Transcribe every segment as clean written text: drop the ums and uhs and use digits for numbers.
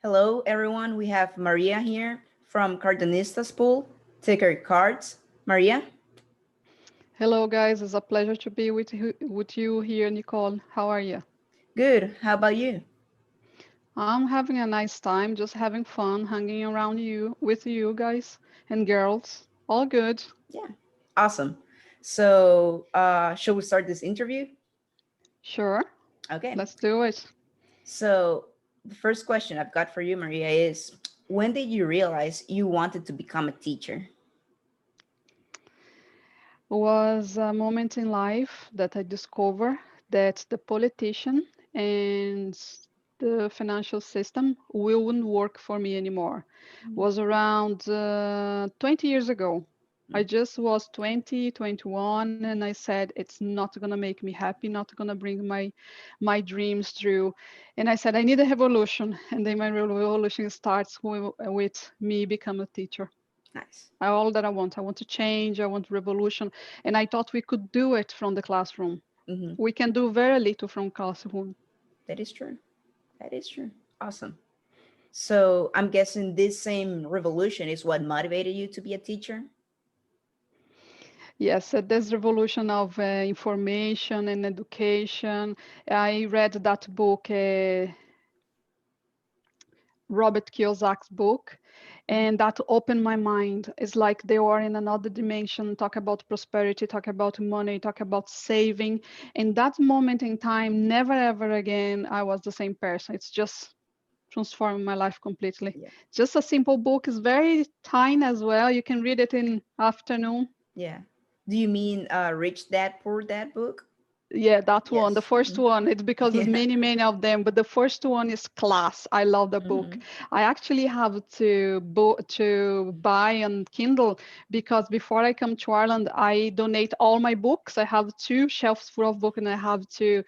Hello, everyone. We have Maria here from Cardanistas pool. Take our cards. Maria? Hello, guys. It's a pleasure to be with you here, Nicole. How are you? Good. How about you? I'm having a nice time, just having fun, hanging around you with you guys and girls. All good. Yeah. Awesome. So, shall we start this interview? Sure. Okay. Let's do it. So, the first question I've got for you, Maria, is when did you realize you wanted to become a teacher? Was a moment in life that I discovered that the politician and the financial system wouldn't work for me anymore. Was around 20 years ago. I just was 20, 21, and I said it's not gonna make me happy, not gonna bring my dreams true. And I said I need a revolution, and then my revolution starts with me become a teacher. Nice. All that I want. I want to change. I want revolution. And I thought we could do it from the classroom. Hmm. We can do very little from classroom. That is true. That is true. Awesome. So, I'm guessing this same revolution is what motivated you to be a teacher? Yes, this revolution of information and education. I read that book, Robert Kiyosak's book, and that opened my mind. It's like they are in another dimension, talk about prosperity, talk about money, talk about saving. In that moment in time, never ever again I was the same person. It's just transformed my life completely. Yeah. Just a simple book. It's very tiny as well. You can read it in afternoon. Yeah. Do you mean Rich Dad Poor Dad book? Yeah, that one, the Yes. first one. It's because there's Yeah. many of them, but the first one is class. I love the book. Hmm. I actually have to buy on Kindle because before I come to Ireland, I donate all my books. I have two shelves full of books, and I have to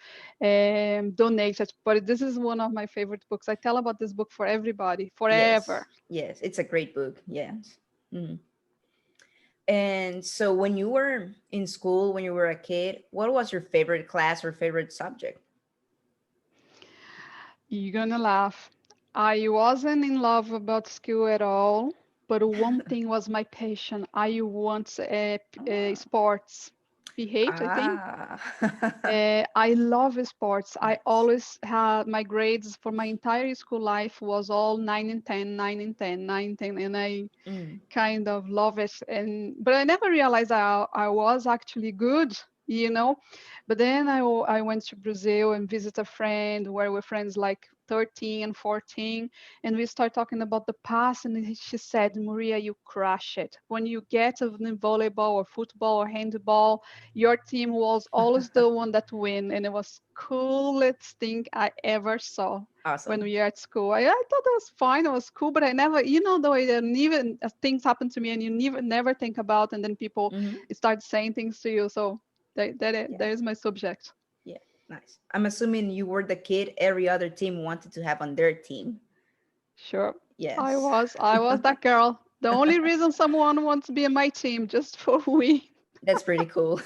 donate it. But this is one of my favorite books. I tell about this book for everybody, Yes. forever. Yes. It's a great book. Yes. Mhm. And so when you were in school, when you were a kid, what was your favorite class or favorite subject? You're gonna laugh. I wasn't in love about school at all, but one thing was my passion. I want sports. PH, I think. Ah. I love sports. I Nice. always had my grades for my entire school life was all 9 and 10, 9 and 10, 9 and 10, and I Mm. kind of love it. And but I never realized I was actually good, you know. But then I went to Brazil and visit a friend where we're friends like 13 and 14, and we start talking about the past. And she said, Maria, you crush it. When you get in volleyball or football or handball, your team was always the one that win, and it was coolest thing I ever saw when Awesome. we were at school. I thought it was fine, it was cool, but I never, the way that even things happen to me and you never think about, and then people Hmm. start saying things to you. So that Yeah. is my subject. Yeah. Nice. I'm assuming you were the kid every other team wanted to have on their team. Sure, Yes. I was that girl. The only reason someone wants to be in my team just for we. That's pretty cool.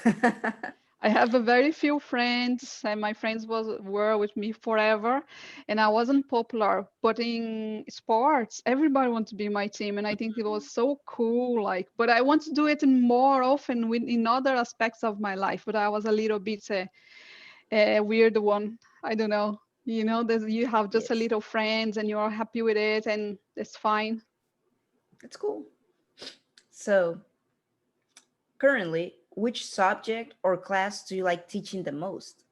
I have a very few friends, and my friends were with me forever, and I wasn't popular. But in sports, everybody wants to be my team, and I think it was so cool. Like, but I want to do it more often in other aspects of my life. But I was a little bit a weird one. I don't know. You have just a Yes. little friends, and you're happy with it, and it's fine. That's cool. So, currently, which subject or class do you like teaching the most?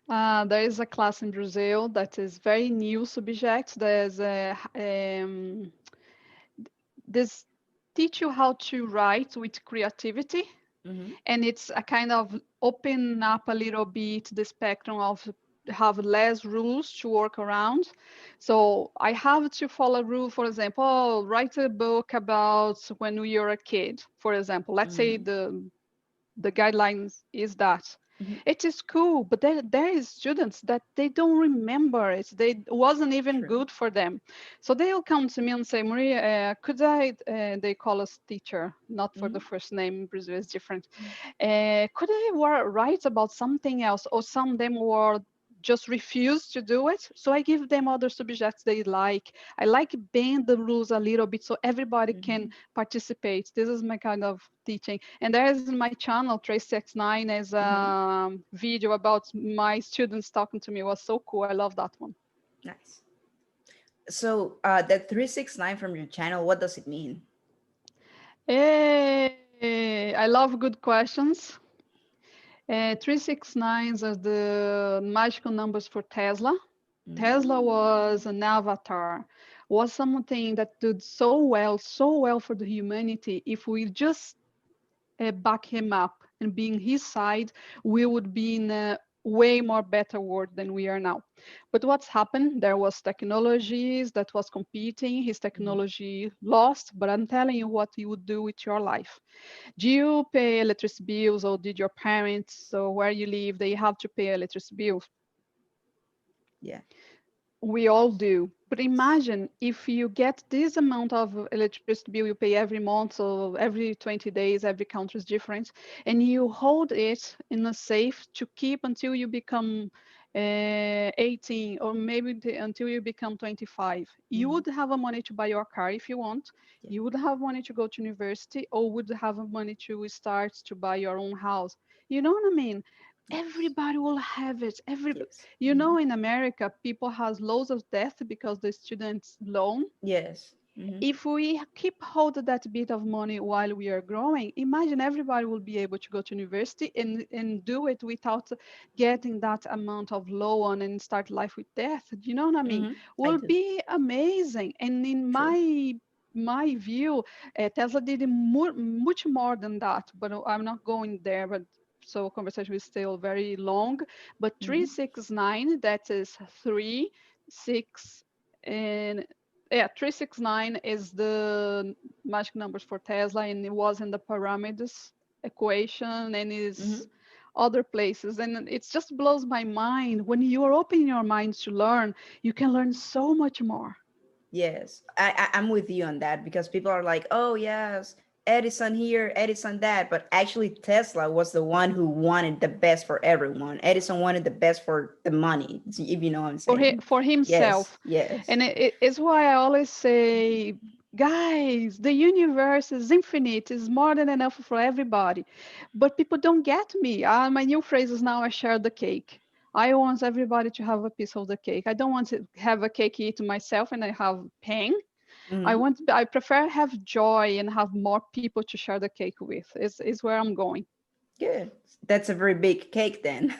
There is a class in Brazil that is very new subject. There's this teach you how to write with creativity, Hmm. and it's a kind of open up a little bit the spectrum of have less rules to work around. So I have to follow a rule, for example, write a book about when we were a kid, for example. Let's say Mm. the guidelines is that Hmm. it is cool, but there is students that they don't remember it. They wasn't even True. good for them. So they'll come to me and say, Maria, could I, they call us teacher, not for the Hmm. first name, in Brazil is different. Could I write about something else? Or some of them were just refuse to do it. So I give them other subjects they like. I like bend the rules a little bit so everybody can participate. This is my kind of teaching. And there is my channel, Trace69, as a video about my students talking to me. It was so cool. I love that one. Nice. So that 369 from your channel, what does it mean? Hey, I love good questions. 369s are the magical numbers for Tesla. Tesla was an avatar, was something that did so well for the humanity. If we just back him up and be in his side, we would be in a way more better world than we are now. But what's happened? There was technologies that was competing. His technology lost, but I'm telling you what you would do with your life. Do you pay electricity bills, or did your parents, or where you live, they have to pay electricity bills? Yeah. We all do. But imagine if you get this amount of electricity bill you pay every month, so every 20 days, every country is different, and you hold it in a safe to keep until you become 18, or maybe until you become 25. You would have a money to buy your car if you want. Yeah. You would have money to go to university, or would have money to start to buy your own house. You know what I mean? Everybody will have it. Yes. You know, in America, people has loads of debt because the students loan. Yes. If we keep hold of that bit of money while we are growing, imagine everybody will be able to go to university and do it without getting that amount of loan and start life with debt. Do you know what I mean? I Will do. be amazing. And in True. my view, Tesla did much more than that, but I'm not going there. But so conversation is still very long. But 369, that is 3, 6, and yeah, 369 is the magic numbers for Tesla, and it was in the pyramids equation and is other places. And it just blows my mind. When you are opening your mind to learn, you can learn so much more. Yes, I'm with you on that, because people are like, oh yes, Edison here, Edison that, but actually Tesla was the one who wanted the best for everyone. Edison wanted the best for the money, if you know what I'm saying. For Yes, himself. yes. And it's why I always say, guys, the universe is infinite, is more than enough for everybody. But people don't get me. My new phrase is now I share the cake. I want everybody to have a piece of the cake. I don't want to have a cake eat myself and I have pain. I prefer have joy and have more people to share the cake with. Is where I'm going. Good. That's a very big cake then.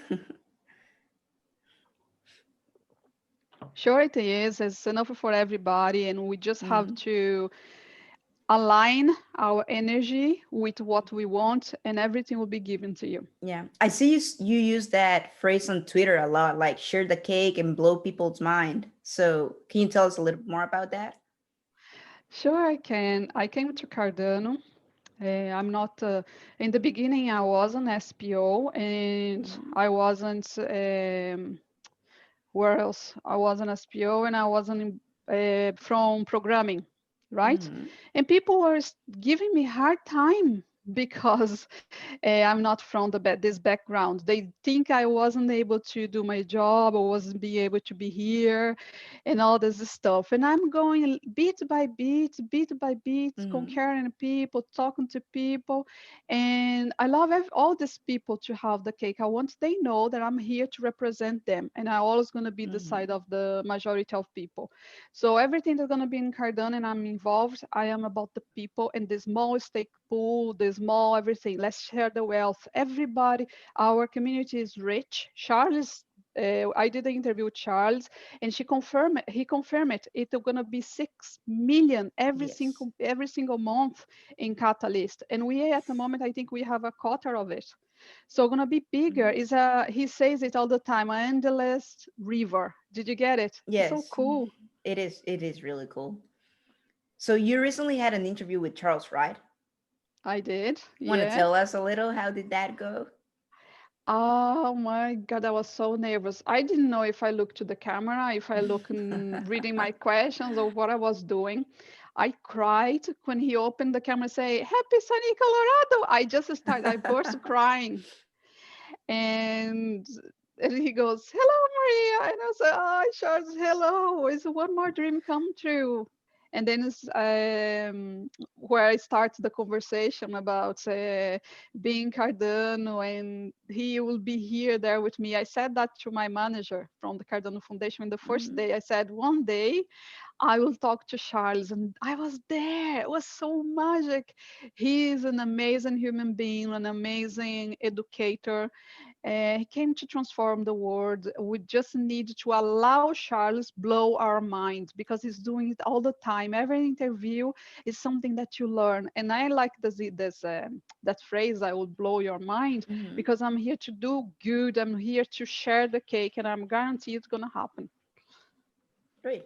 Sure, it is. It's enough for everybody, and we just have to align our energy with what we want, and everything will be given to you. Yeah, I see you use that phrase on Twitter a lot, like share the cake and blow people's mind. So can you tell us a little bit more about that? Sure, I can. I came to Cardano. I'm not, in the beginning, I was an SPO, and I wasn't, where else? I was an SPO and I wasn't from programming, right? And people were giving me hard time because I'm not from this background. They think I wasn't able to do my job or wasn't be able to be here and all this stuff. And I'm going bit by bit, comparing people, talking to people. And I love all these people to have the cake. I want they know that I'm here to represent them. And I'm always going to be the side of the majority of people. So everything that's going to be in Cardano and I'm involved, I am about the people and the small stake pool, the small everything. Let's share the wealth. Everybody, our community is rich. Charles, I did an interview with Charles, and he confirmed it. It's gonna be 6 million every single month in Catalyst, and we at the moment I think we have a quarter of it. So gonna be bigger. Is he says it all the time, an endless river. Did you get it? It's so Yes, cool. it is. It is really cool. So you recently had an interview with Charles, right? I did. Want to Yeah. tell us a little? How did that go? Oh my God, I was so nervous. I didn't know if I looked to the camera, if I look reading my questions or what I was doing. I cried when he opened the camera, say, "Happy Sunny Colorado." I burst crying. And And he goes, "Hello, Maria." And I said, "Hi, Charles. Hello. Is one more dream come true?" And then it's where I start the conversation about being Cardano, and he will be here there with me. I said that to my manager from the Cardano Foundation in the first Mhm. day. I said, one day I will talk to Charles, and I was there. It was so magic. He is an amazing human being, an amazing educator. He came to transform the world. We just need to allow Charles blow our minds because he's doing it all the time. Every interview is something that you learn. And I like that phrase, "I will blow your mind," Mhm. because I'm here to do good. I'm here to share the cake, and I'm guaranteed it's going to happen. Great.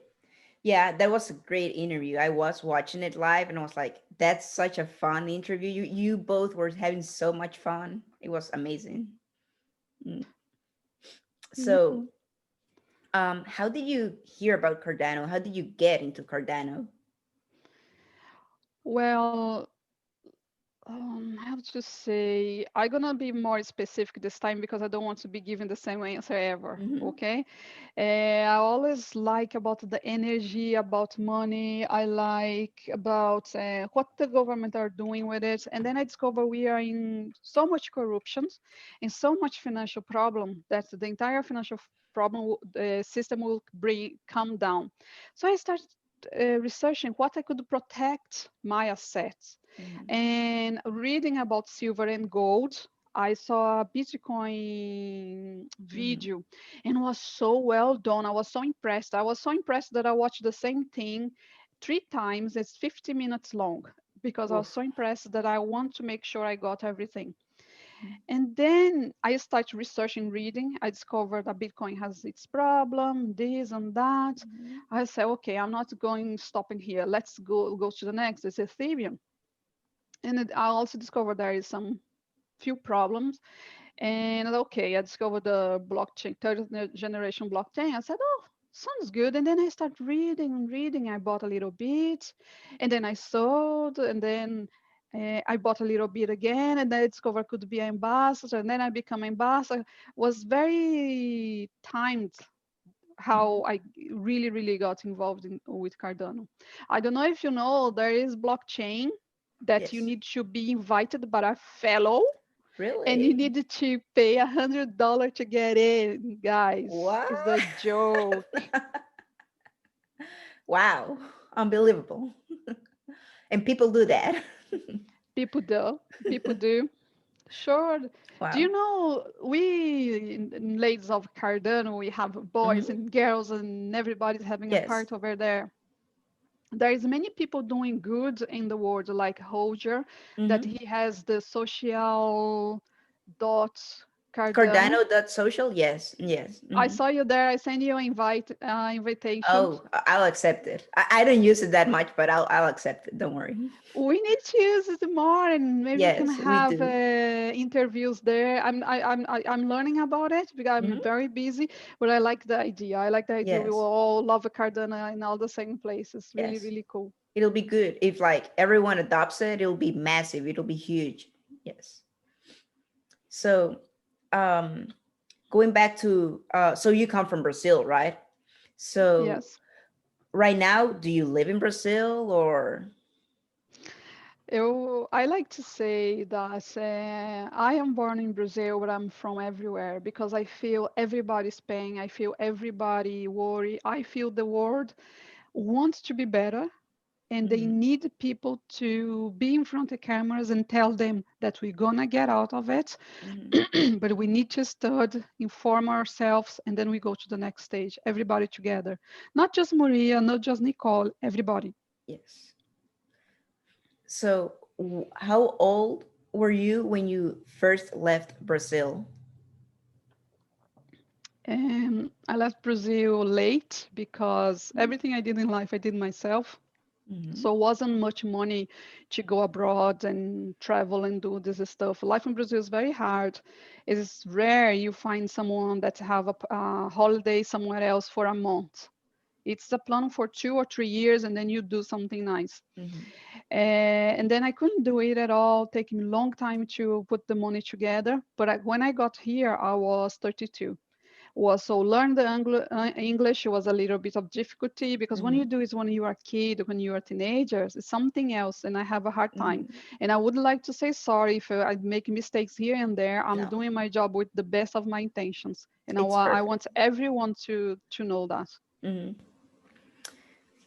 Yeah, that was a great interview. I was watching it live and I was like, that's such a fun interview. You both were having so much fun. It was amazing. Mm. Thank So, you. how did you hear about Cardano? How did you get into Cardano? Well, I have to say, I'm gonna be more specific this time because I don't want to be giving the same answer ever. Hmm. Okay. I always like about the energy, about money. I like about what the government are doing with it. And then I discover we are in so much corruption and so much financial problem that the entire financial problem system will come down. So I started researching what I could protect my assets Hmm. and reading about silver and gold. I saw a Bitcoin Hmm. video and was so well done. I was so impressed. I was so impressed that I watched the same thing 3 times. It's 50 minutes long because I was Oof. so impressed that I want to make sure I got everything. And then I started researching, reading. I discovered that Bitcoin has its problem, this and that. Mhm. I said, okay, I'm not going stopping here. Let's go to the next. It's Ethereum. And I also discovered there is some few problems. And okay, I discovered the blockchain, third generation blockchain. I said, oh, sounds good. And then I started reading and reading. I bought a little bit, and then I sold, and then I bought a little bit again, and then I discovered I could be an ambassador, and then I become ambassador. Was very timed how Mhm. I really, really got involved with Cardano. I don't know if you know, there is blockchain that you Yes. need to be invited by a fellow and you Really? need to pay $100 to get in, guys. What? It's a joke. Wow. Unbelievable. And people do that. People do. People do. Sure. Do Wow. you know we in ladies of Cardano, we have boys Hmm. and girls and everybody's having a Yes. part over there. There is many people doing good in the world, like Roger, that Hmm. he has the social dot Cardano. Cardano.social? Yes. Yes. I Hmm. saw you there. I sent you an invitation. Oh, I'll accept it. I don't use it that much, but I'll accept it. Don't worry. We need to use it more, and maybe we can Yes, we have do. interviews there. I'm learning about it because I'm Hmm. very busy, but I like the idea. I like the idea. We will Yes. all love a Cardano in all the same places. Really, Yes. really cool. It'll be good if like everyone adopts it. It'll be massive. It'll be huge. Yes. So, um, going back to so you come from Brazil, right? So Yes. right now, do you live in Brazil or? I like to say that I am born in Brazil, but I'm from everywhere because I feel everybody's pain. I feel everybody worry. I feel the world wants to be better and they Mhm. need people to be in front of cameras and tell them that we're gonna get out of it, Mhm. but we need to study, inform ourselves, and then we go to the next stage, everybody together. Not just Maria, not just Nicole, everybody. Yes. So, how old were you when you first left Brazil? I left Brazil late because everything I did in life I did myself. Mhm. So it wasn't much money to go abroad and travel and do this stuff. Life in Brazil is very hard. It is rare you find someone that have a holiday somewhere else for a month. It's a plan for 2 or 3 years, and then you do something nice. Mhm. And then I couldn't do it at all, taking a long time to put the money together. But when I got here, I was 32. was so learn the English was a little bit of difficulty because when you do it when you are a kid, when you are teenagers, it's something else, and I have a hard time. And I would like to say sorry if I make mistakes here and there. I'm No, doing my job with the best of my intentions, and it's I perfect. want everyone to know that.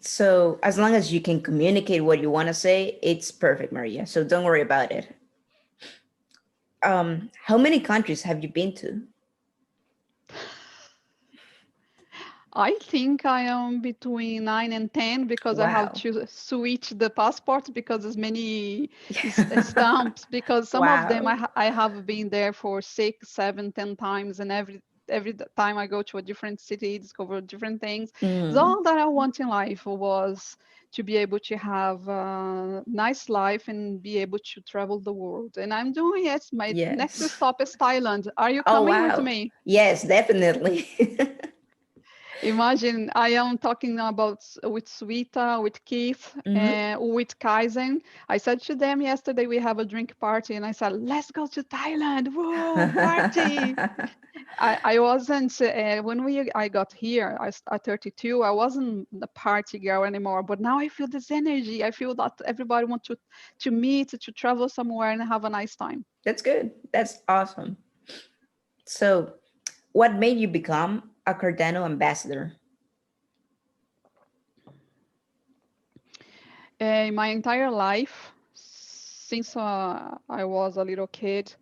So as long as you can communicate what you want to say, it's perfect, Maria. So don't worry about it. How many countries have you been to? I think I am between 9 and 10 because I have Wow. to switch the passport because there's many stamps, because some of them Wow. I have been there for 6, 7, 10 times, and every time I go to a different city, discover different things. So all that I want in life was to be able to have a nice life and be able to travel the world. And I'm doing it. My next Yes. stop is Thailand. Are you Oh, coming with wow. me? Yes, definitely. Imagine I am talking about with Sweta, with Keith, with Kaizen. I said to them yesterday we have a drink party, and I said, let's go to Thailand. Whoa, party! I wasn't when I got here. At 32, I wasn't the party girl anymore. But now I feel this energy. I feel that everybody wants to meet, to travel somewhere, and have a nice time. That's good. That's awesome. So, what made you become a Cardano ambassador? My entire life, since I was a little kid,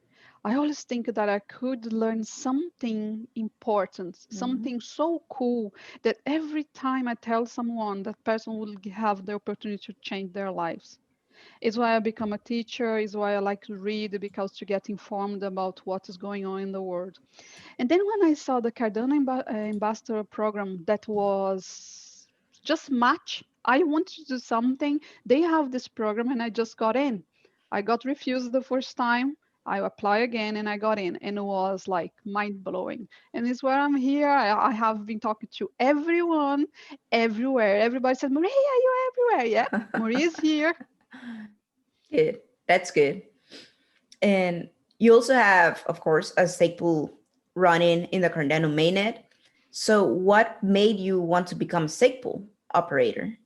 I always think that I could learn something important, something so cool that every time I tell someone, that person will have the opportunity to change their lives. It's why I become a teacher, it's why I like to read, because to get informed about what is going on in the world. And then when I saw the Cardano Ambassador program that was just match, I wanted to do something. They have this program and I just got in. I got refused the first time. I apply again and I got in, and it was like mind blowing. And it's where I'm here. I have been talking to everyone, everywhere. Everybody said, Maria, you're everywhere. Yeah, Maria is here. Good. That's good. And you also have, of course, a stake pool running in the Cardano mainnet. So what made you want to become a stake pool operator?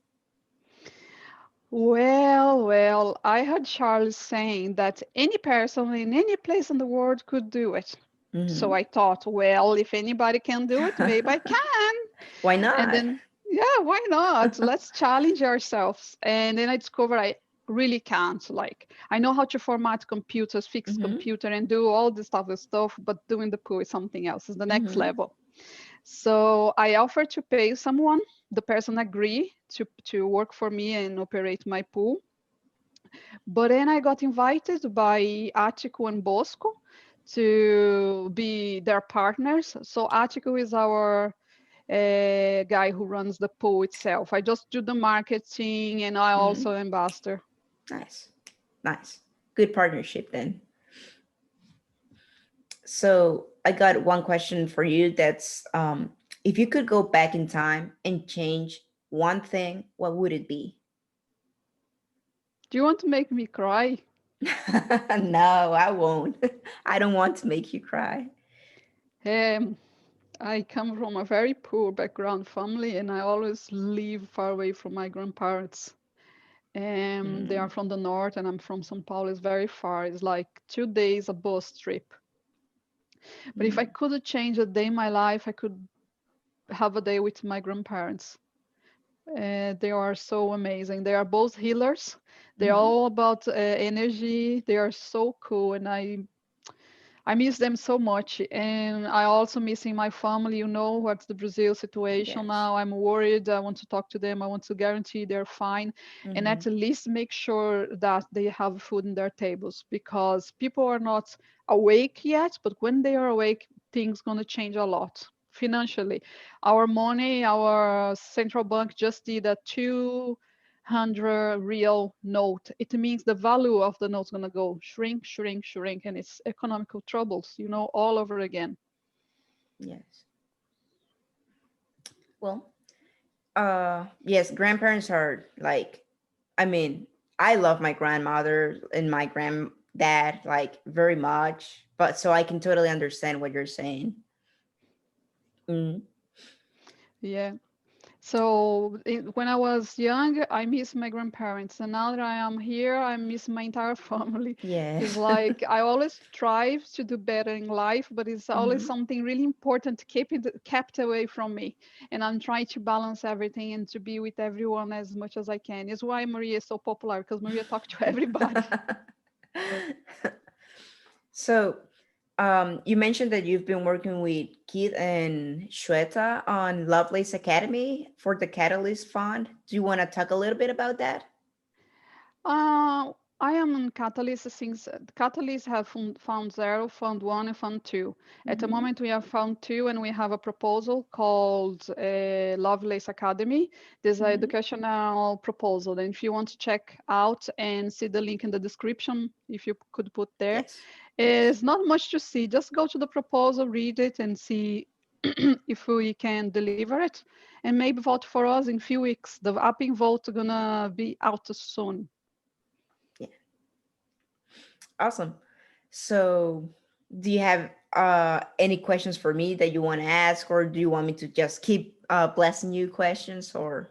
Well, I heard Charles saying that any person in any place in the world could do it. So I thought, well, if anybody can do it, maybe I can. Why And not? then, yeah, why not? Let's challenge ourselves. And then I discovered I really can't. Like, I know how to format computers, fix computer, and do all this type of stuff, but doing the pool is something else. It's the next level. So I offered to pay someone. The person agreed to work for me and operate my pool. But then I got invited by Attico and Bosco to be their partners. So Attico is our guy who runs the pool itself. I just do the marketing, and I also ambassador. Nice. Nice. Good partnership then. So I got one question for you. That's if you could go back in time and change one thing, what would it be? Do you want to make me cry? No, I won't. I don't want to make you cry. Um, I come from a very poor background family, and I always live far away from my grandparents. They are from the north, and I'm from São Paulo. It's very far. It's like 2 days a bus trip. But if I could change a day in my life, I could have a day with my grandparents. They are so amazing. They are both healers. They're all about energy. They are so cool, and I miss them so much. And I also missing my family. You know what's the Brazil situation Yes. now. I'm worried. I want to talk to them. I want to guarantee they're fine, and at least make sure that they have food in their tables, because people are not awake yet. But when they are awake, things gonna change a lot financially. Our money, our central bank just did a 200 real note. It means the value of the note's gonna go shrink, shrink, shrink, and it's economical troubles, all over again. Yes. Well, yes, grandparents are like, I mean, I love my grandmother and my granddad like very much, but so I can totally understand what you're saying. Mm, Yeah. So when I was young, I miss my grandparents, and now that I am here, I miss my entire family. It's yes. like I always strive to do better in life, but it's always Hmm. something really important to keep it kept away from me. And I'm trying to balance everything and to be with everyone as much as I can. It's why Maria is so popular because Maria talks to everybody. So, you mentioned that you've been working with Keith and Shweta on Lovelace Academy for the Catalyst Fund. Do you want to talk a little bit about that? Uh, I am in Catalyst since Catalyst have Fund 0, Fund 1, and Fund 2. At the Hmm. moment, we have Fund 2, and we have a proposal called Lovelace Academy. There's an Hmm. educational proposal. And if you want to check out and see the link in the description, if you could put there, Yes. Yes. it's not much to see. Just go to the proposal, read it, and see if we can deliver it. And maybe vote for us in a few weeks. The upping vote gonna be out soon. Yeah. Awesome. So, do you have any questions for me that you want to ask, or do you want me to just keep blessing you questions? Or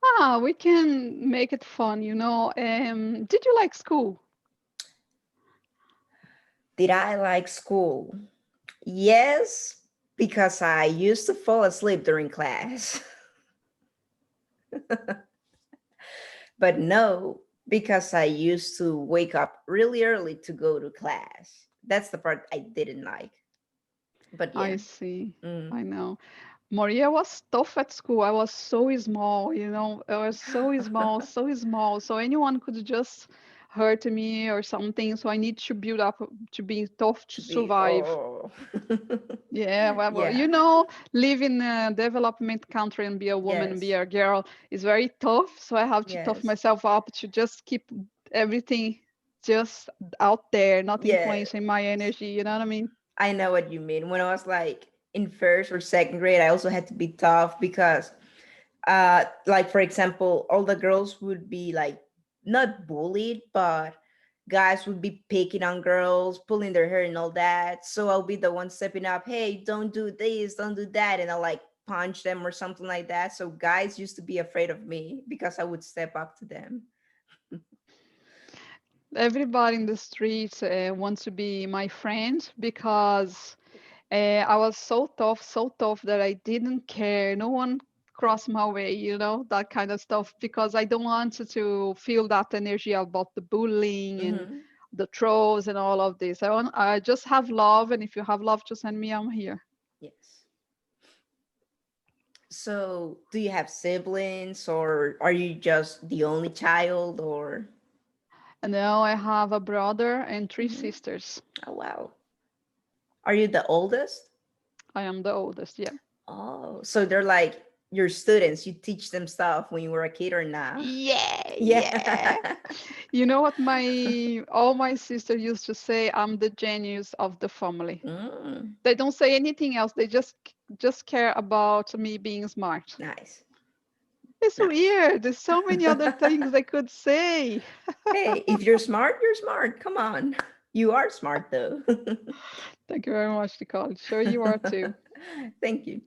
Ah, we can make it fun, you know. Did you like school? did I like school? Yes, because I used to fall asleep during class. But no, because I used to wake up really early to go to class. That's the part I didn't like. But I yeah. see. Mm. I know. Maria was tough at school. I was so small, you know. I was so small, so small. So anyone could just hurt me or something. So I need to build up to be tough to To be, survive. oh. Yeah, well, Yeah. you know, live in a development country and be a woman and be Yes. a girl is very tough. So I have to tough Yes. myself up to just keep everything just out there, not Yeah. influencing my energy. You know what I mean? I know what you mean. When I was like in first or second grade, I also had to be tough because like for example, all the girls would be like not bullied, but guys would be picking on girls, pulling their hair and all that. So I'll be the one stepping up, hey, don't do this, don't do that, and I'll like punch them or something like that. So guys used to be afraid of me because I would step up to them. Everybody in the street wants to be my friend because I was so tough that I didn't care. No one crossed my way, you know, that kind of stuff, because I don't want to feel that energy about the bullying and Hmm. the trolls and all of this. I just have love, and if you have love to send me, I'm here. Yes. So do you have siblings, or are you just the only child, or? And now I have a brother and three Mhm. sisters. Oh wow. Are you the oldest? I am the oldest, yeah. Oh, so they're like your students. You teach them stuff when you were a kid or not? Yeah, yeah. Yeah. You know what my all my sister used to say? I'm the genius of the family. Mm, They don't say anything else. They just care about me being smart. nice. It's Nice. weird. There's so many other things they could say. Hey, if you're smart, you're smart. Come on. You are smart though. Thank you very much, Nicole. Sure you are too. Thank you.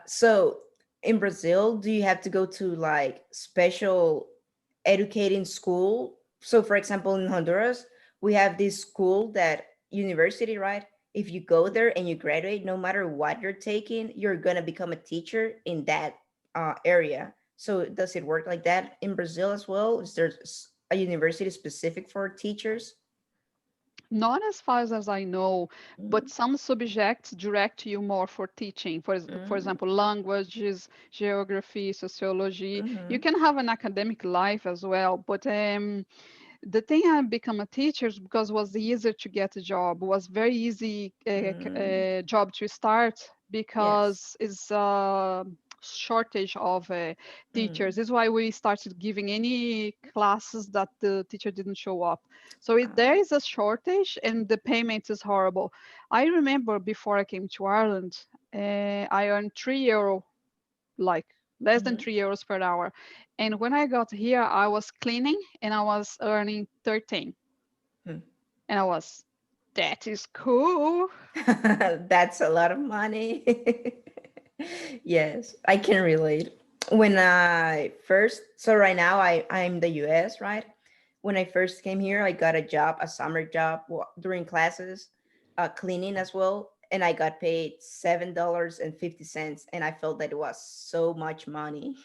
So in Brazil, do you have to go to like special educating school? So for example, in Honduras, we have this school that university, right? If you go there and you graduate, no matter what you're taking, you're gonna become a teacher in that area. So does it work like that in Brazil as well? Is there a university specific for teachers? Not as far as I know, Mm, but some subjects direct you more for teaching. For mm, example, languages, geography, sociology. You mhm, can have an academic life as well, but the thing I become a teacher is because it was easier to get a job. It was very easy mm. job to start Yes. because it's shortage of teachers. Mm. This is why we started giving any classes that the teacher didn't show up. So there Ah, is a shortage and the payment is horrible. I remember before I came to Ireland, I earned €3, like less than mhm. €3 per hour. And when I got here, I was cleaning and I was earning 13. Hmm. And I was That is cool. That's a lot of money. Yes, I can relate. When I first, so right now I'm the US, right? When I first came here, I got a job, a summer job during classes, cleaning as well, and I got paid $7.50, and I felt that it was so much money.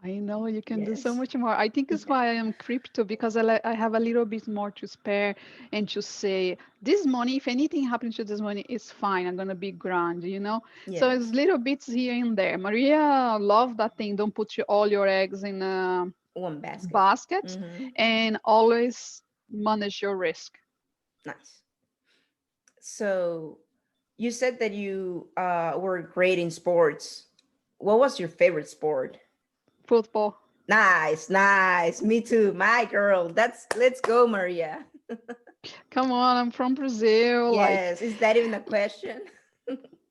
I know you can do so Yes. much more. I think it's why I am crypto because I have a little bit more to spare and to say this money, if anything happens to this money, it's fine. I'm gonna be grand, you know. So it's Yes. little bits here and there. Maria love that thing. Don't put all your eggs in a One basket. basket Hmm. and always manage your risk. Nice. So you said that you were great in sports. What was your favorite sport? Football. Nice, nice. Me too. My girl. Let's go, Maria. Come on, I'm from Brazil. Like Yes. Is that even a question?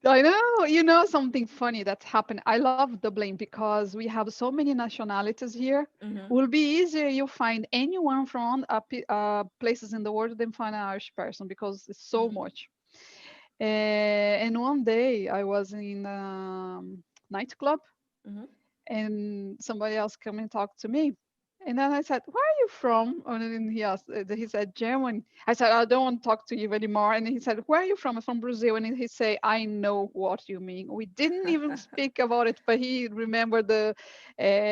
I know, you know something funny that's happened. I love Dublin because we have so many nationalities here. Hmm. Will be easier you find anyone from places in the world than find an Irish person because it's so Hmm. much. And one day I was in a nightclub Hmm. and somebody else came and talked to me. And then I said, "Where are you from?" And then he said, "Germany." I said, "I don't want to talk to you anymore." And he said, "Where are you from?" "I'm from Brazil." And he said, "I know what you mean." We didn't even speak about it, but he remembered the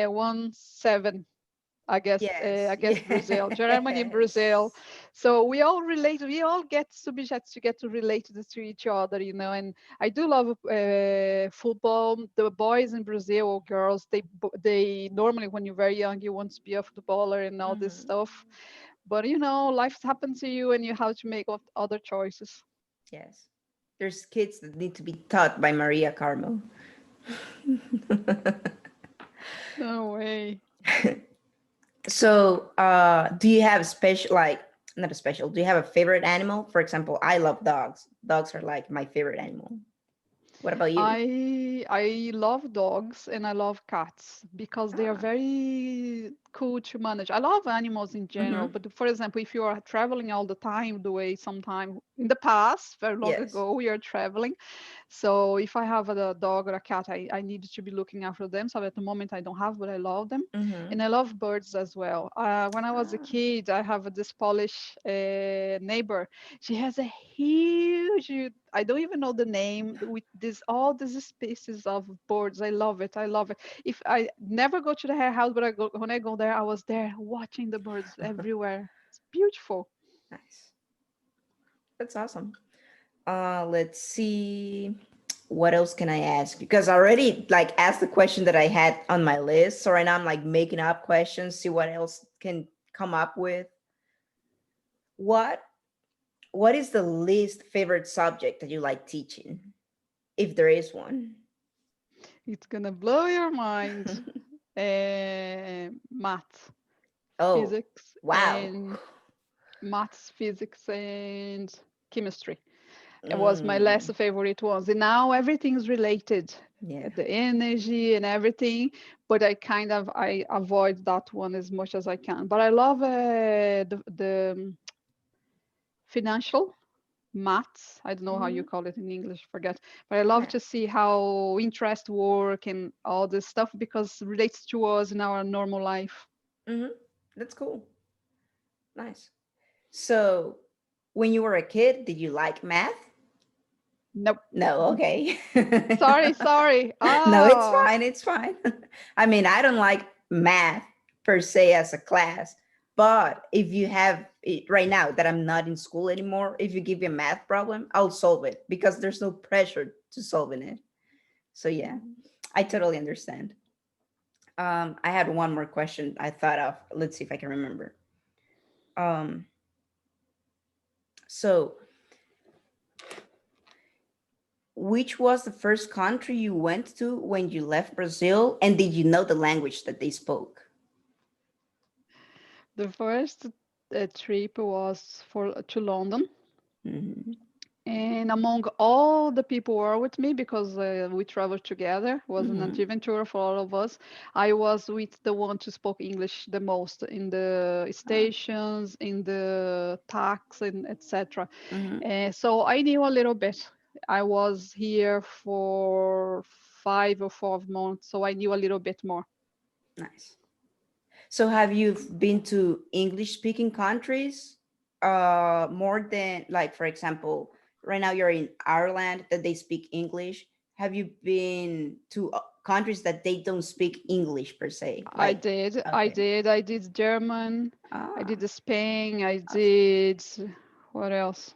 1-7 Yes. against Brazil, Germany and Brazil. Yes. So we all relate. We all get subjects to get to relate to each other, you know. And I do love football. The boys in Brazil or girls, they normally when you're very young, you want to be a footballer and all this Hmm. stuff. But you know, life happens to you, and you have to make other choices. Yes. There's kids that need to be taught by Maria Carmo. No way. So, do you have a special, like, not a special, do you have a favorite animal? For example, I love dogs. Dogs are like my favorite animal. What about you? I love dogs and I love cats because they are Ah. very cool to manage. I love animals in general, Mm-hmm. but for example, if you are traveling all the time, the way sometime in the past, very long Yes. ago, we are traveling. So if I have a dog or a cat, I need to be looking after them. So at the moment I don't have, but I love them. Mm-hmm. And I love birds as well. When I was a Ah. kid, I have this Polish neighbor. She has a huge, I don't even know the name, with this all these species of birds. I love it. I love it. If I never go to her house, but when I go there, I was there watching the birds everywhere. It's beautiful. Nice. That's awesome. Let's see. What else can I ask? Because I already like asked the question that I had on my list. So right now I'm like making up questions, see what else can come up with. What what is the least favorite subject that you like teaching, if there is one? It's gonna blow your mind. Math, Oh, physics, wow. and maths, physics, and chemistry. It was my Mm, last favorite ones. And now everything's related, yeah. the energy and everything. But I avoid that one as much as I can. But I love the financial maths. I don't know how you Hmm. call it in English, forget. But I love Yeah. to see how interest work and all this stuff because it relates to us in our normal life. Hmm. That's cool. Nice. So, when you were a kid, did you like math? Nope. No, okay. Sorry, sorry. No, it's Oh, fine. It's fine. I mean, I don't like math per se as a class, but if you have it right now that I'm not in school anymore, if you give me a math problem, I'll solve it because there's no pressure to solving it. So yeah, I totally understand. I had one more question I thought of. Let's see if I can remember. Um, so which was the first country you went to when you left Brazil, and did you know the language that they spoke? the first trip was for to London, Hmm. And among all the people who were with me, because we traveled together, it was an Mm-hmm. adventure for all of us. I was with the one who spoke English the most in the stations, in the tax, and etc. Mm-hmm. So I knew a little bit. I was here for 5 or 4 months, so I knew a little bit more. Nice. So have you been to English speaking countries more than, like, for example, right now you're in Ireland that they speak English. Have you been to countries that they don't speak English per se? I Like, did, I okay. did, I did German, I Ah, did Spain, I awesome. did what else?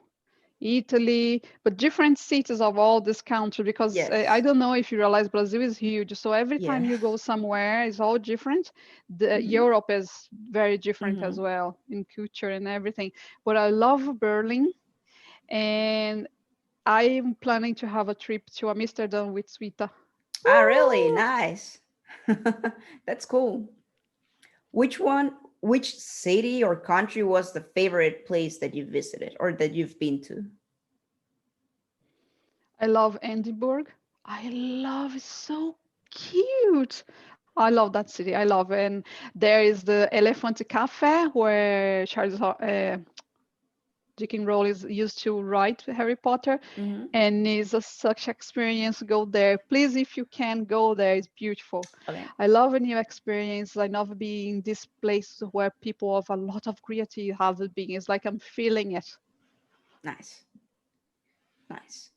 Italy, but different cities of all this country because I Yes. don't know if you realize Brazil is huge. So every time Yeah. you go somewhere, it's all different. Mm-hmm. Europe is very different as Mm-hmm. well in culture and everything. But I love Berlin, and I'm planning to have a trip to Amsterdam with Swita. Ah, really? Woo! Nice. That's cool. Which one, which city or country was the favorite place that you visited or that you've been to? I love Edinburgh. I love it, so cute. I love that city. I love it. And there is the Elephant Cafe where J.K. Rowling used to write Harry Potter, Mm-hmm. and it's such experience. Go there, please. If you can go there, it's beautiful. Okay. I love a new experience. I love being in this place where people have a lot of creativity have been. It's like I'm feeling it. Nice. Nice.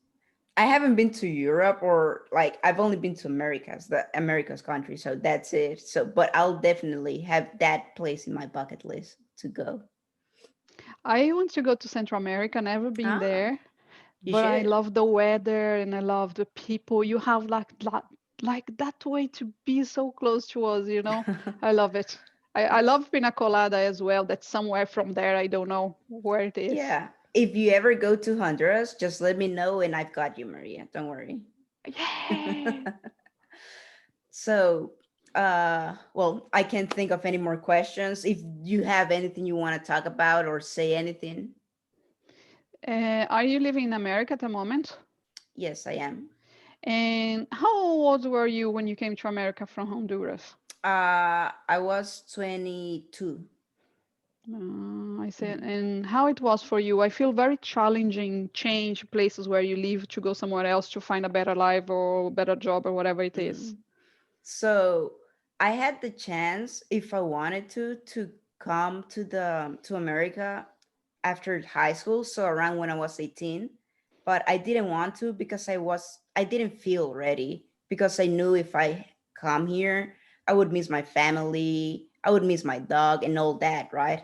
I haven't been to Europe, or like I've only been to Americas, the Americas country, so that's it. So, but I'll definitely have that place in my bucket list to go. I want to go to Central America. Never been Ah, there, you but I should. love the weather and I love the people. You have like that way to be so close to us, you know. I love it. I Nice. love pina colada as well. That's somewhere from there. I don't know where it is. Yeah. If you ever go to Honduras, just let me know and I've got you, Maria. Don't worry. Yay! So, well, I can't think of any more questions. If you have anything you want to talk about or say anything, Are you living in America at the moment? yes, I am. And how old were you when you came to America from Honduras? I was 22. I said, Mhm. and how it was for you? I feel very challenging, change places where you live to go somewhere else to find a better life or better job or whatever it is. Mhm. So I had the chance, if I wanted to come to America after high school, so around when I was 18, but I didn't want to because I didn't feel ready, because I knew if I come here, I would miss my family, I would miss my dog and all that, right?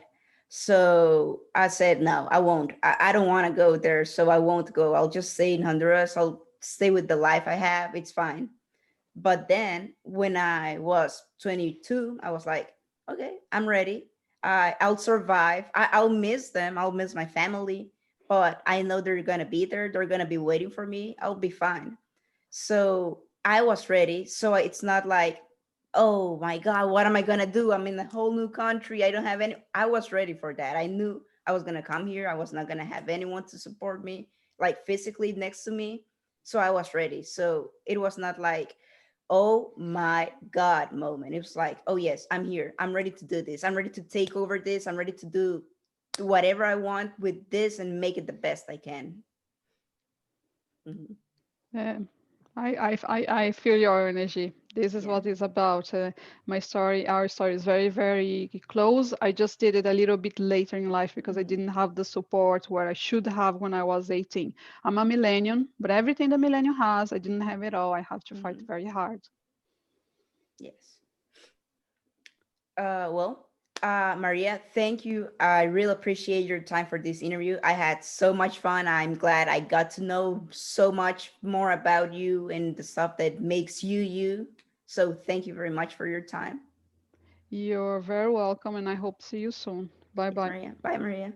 So I said, no, I won't. I don't want to go there, so I won't go. I'll just stay in Honduras. I'll stay with the life I have. It's fine. But then when I was 22, I was like, okay, I'm ready. I'll survive. I'll miss them. I'll miss my family, but I know they're going to be there. They're going to be waiting for me. I'll be fine. So I was ready. So it's not like, oh my God, what am I going to do? I'm in a whole new country. I don't have any. I was ready for that. I knew I was going to come here. I was not going to have anyone to support me, like physically next to me. So I was ready. So it was not like, oh my God moment. It was like, oh yes, I'm here. I'm ready to do this. I'm ready to take over this. I'm ready to do whatever I want with this and make it the best I can. Mhm. Uh, I feel your energy. This is Yeah. what it's about. My story, our story is very, very close. I just did it a little bit later in life because I Mhm. didn't have the support where I should have when I was 18. I'm a millennium, but everything the millennium has, I didn't have it all. I have to fight Mhm. very hard. Yes. Well, Maria, thank you. I really appreciate your time for this interview. I had so much fun. I'm glad I got to know so much more about you and the stuff that makes you you. So thank you very much for your time. You're very welcome, and I hope to see you soon. Bye Yes, bye. Maria. Bye, Maria.